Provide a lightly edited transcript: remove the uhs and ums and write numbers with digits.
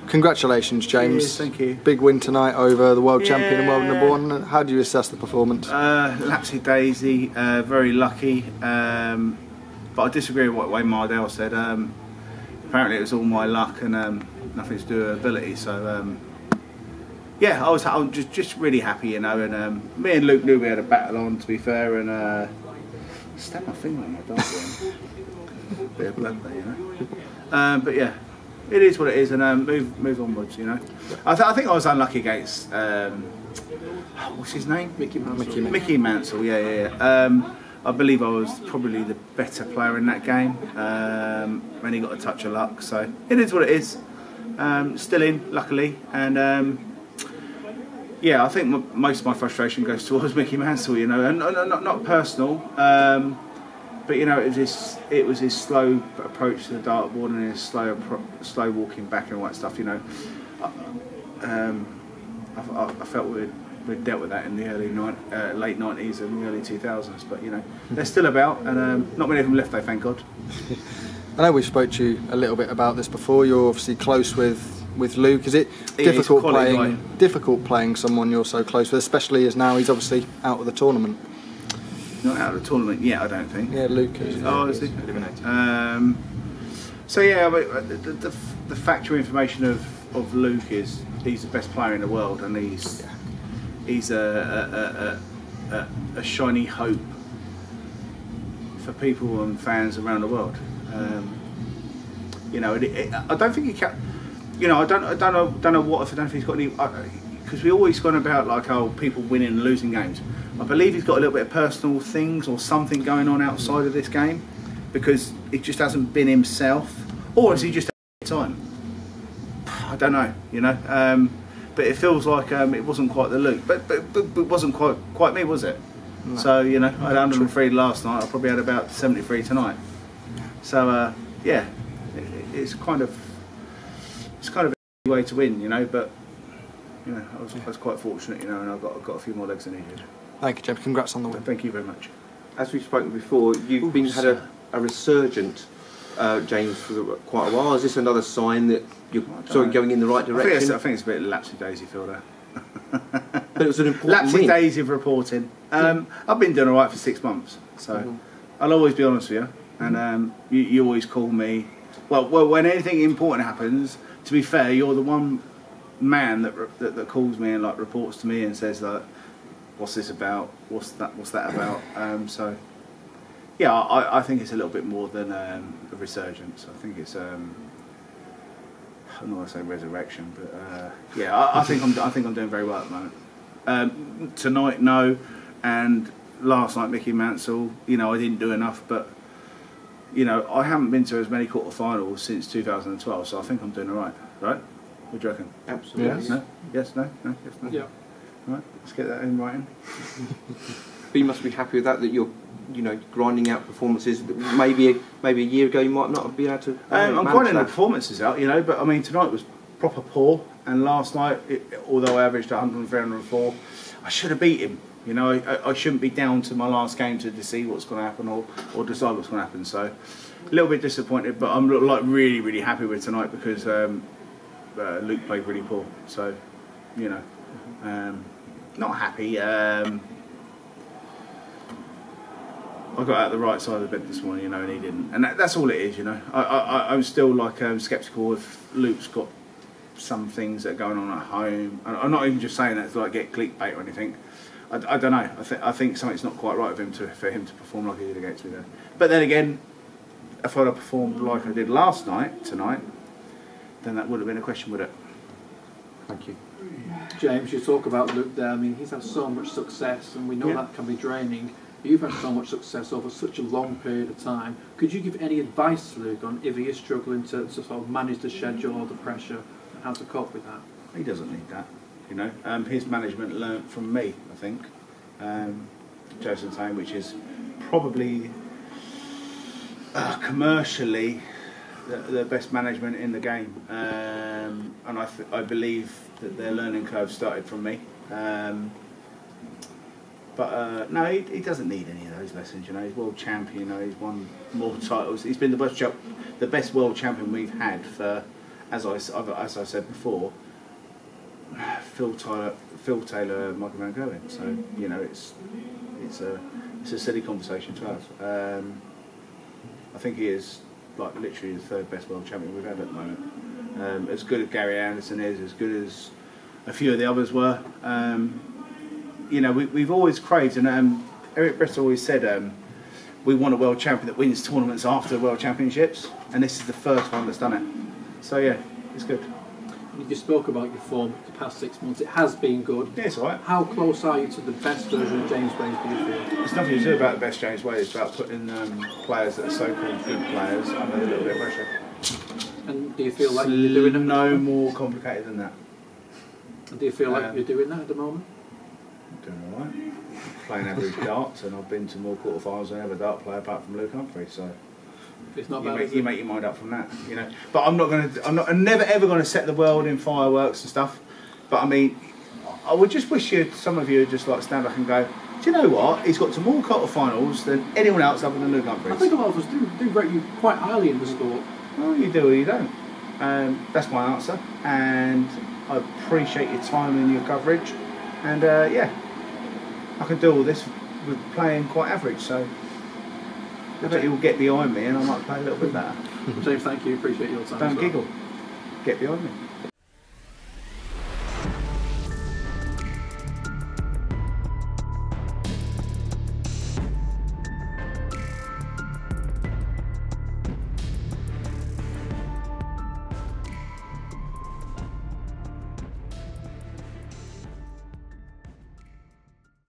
Congratulations, James. Cheers, thank you. Big win tonight over the world champion and world #1. How do you assess the performance? Lapsy daisy, very lucky. But I disagree with what Winmau said. Apparently it was all my luck and nothing to do with ability. So yeah, I was just really happy, you know. And me and Luke knew we had a battle on, to be fair. And stabbed my finger on my dart. Bit of blood there, you know. But yeah, it is what it is, and move onwards, you know. I think I was unlucky against what's his name? Mickey Mansell. Yeah. I believe I was probably the better player in that game, and he got a touch of luck. So it is what it is. Still in, luckily, and yeah, I think most of my frustration goes towards Mickey Mansell, you know, and not personal. But you know, it was his slow approach to the dartboard and his slow walking back and all that stuff. You know, I felt we'd dealt with that in the late 90s and the early 2000s. But you know, they're still about, and not many of them left, though, thank God. I know we spoke to you a little bit about this before. You're obviously close with Luke. Is it difficult playing someone you're so close with, especially as now he's obviously out of the tournament? Not out of the tournament yet, I don't think. Yeah, Luke is. Oh, is he? So yeah, the factual information of Luke is he's the best player in the world, and he's a shiny hope for people and fans around the world. You know, I don't think he can. You know, I don't know what if I don't think he's got any. Because we always gone about like, oh, people winning and losing games. I believe he's got a little bit of personal things or something going on outside of this game, because it just hasn't been himself, or is he just having time? I don't know, you know. But it feels like it wasn't quite the Luke, but it wasn't quite me, was it? No. So you know, I had 103 last night. I probably had about 73 tonight. So yeah, it's kind of a way to win, you know. But you know, I was quite fortunate, you know, and I got a few more legs than he did. Thank you, James. Congrats on the win. Thank you very much. As we've spoken before, you've had a resurgent, James, for quite a while. Is this another sign that you're sort of going in the right direction? I think it's a bit lapsy-daisy, Fielder. But it was an important win. Lapsy-daisy of reporting. I've been doing all right for 6 months, so I'll always be honest with you. And you always call me. Well, when anything important happens, to be fair, you're the one man that calls me and like reports to me and says like, what's this about? What's that about? So yeah, I think it's a little bit more than a resurgence. I think it's I'm not going to say resurrection, but yeah, I think I'm doing very well at the moment. Tonight, no, and last night, Mickey Mansell. You know, I didn't do enough, but you know, I haven't been to as many quarterfinals since 2012, so I think I'm doing all right. Right? What do you reckon? Absolutely. Yes. No? Yes. No. No. Yes. No. Yeah. Right. Let's get that in writing. But you must be happy with that you're, you know, grinding out performances that maybe a year ago you might not have been able to. I'm grinding the performances out, you know, but I mean tonight was proper poor, and last night, although I averaged 103, 104, I should have beat him. You know, I shouldn't be down to my last game to see what's going to happen or decide what's going to happen. So, a little bit disappointed, but I'm like really happy with tonight because Luke played really poor. So, you know, not happy. I got out the right side of the bed this morning, you know, and he didn't. And that's all it is, you know. I'm still like sceptical if Luke's got some things that are going on at home. And I'm not even just saying that to like get clickbait or anything. I don't know. I think something's not quite right with him for him to perform like he did against me there. But then again, if I'd have performed like I did tonight, then that would have been a question, would it? Thank you. James, you talk about Luke there. I mean, he's had so much success, and we know that can be draining. You've had so much success over such a long period of time. Could you give any advice to Luke on if he is struggling to sort of manage the schedule or the pressure and how to cope with that? He doesn't need that. You know, his management learnt from me, I think. Tungsten Tales, which is probably commercially the best management in the game, and I believe that their learning curve started from me. But no, he doesn't need any of those lessons. You know, he's world champion. You know, he's won more titles. He's been the best world champion we've had for as I said before, Phil Taylor, Michael Van Gerwen. So you know, it's a silly conversation to have. I think he is like literally the third best world champion we've had at the moment. As good as Gary Anderson is, as good as a few of the others were. You know, we've always craved, and Eric Bristol always said, we want a world champion that wins tournaments after World Championships, and this is the first one that's done it. So yeah, it's good. You just spoke about your form the past 6 months. It has been good. Yeah, it's alright. How close are you to the best version of James Wade, do you feel? There's nothing to do about the best James Wade. It's about putting players that are so-called good players under a little bit of pressure. And do you feel like you're doing it? No more complicated than that. And do you feel like you're doing that at the moment? Doing alright. Playing average darts, and I've been to more quarterfinals than ever dart player apart from Luke Humphrey. So it's not you make your mind up from that, you know. But I'm never ever going to set the world in fireworks and stuff. But I mean, I would just wish some of you would just like stand back and go, do you know what? He's got to more quarterfinals than anyone else other than Luke Humphrey. I think a lot of us do rate you quite highly in the sport. Well, you do or you don't. That's my answer, and I appreciate your time and your coverage. And yeah, I can do all this with playing quite average, so I bet you'll get behind me and I might play a little bit better. James, thank you. Appreciate your time. Don't giggle. Get behind me.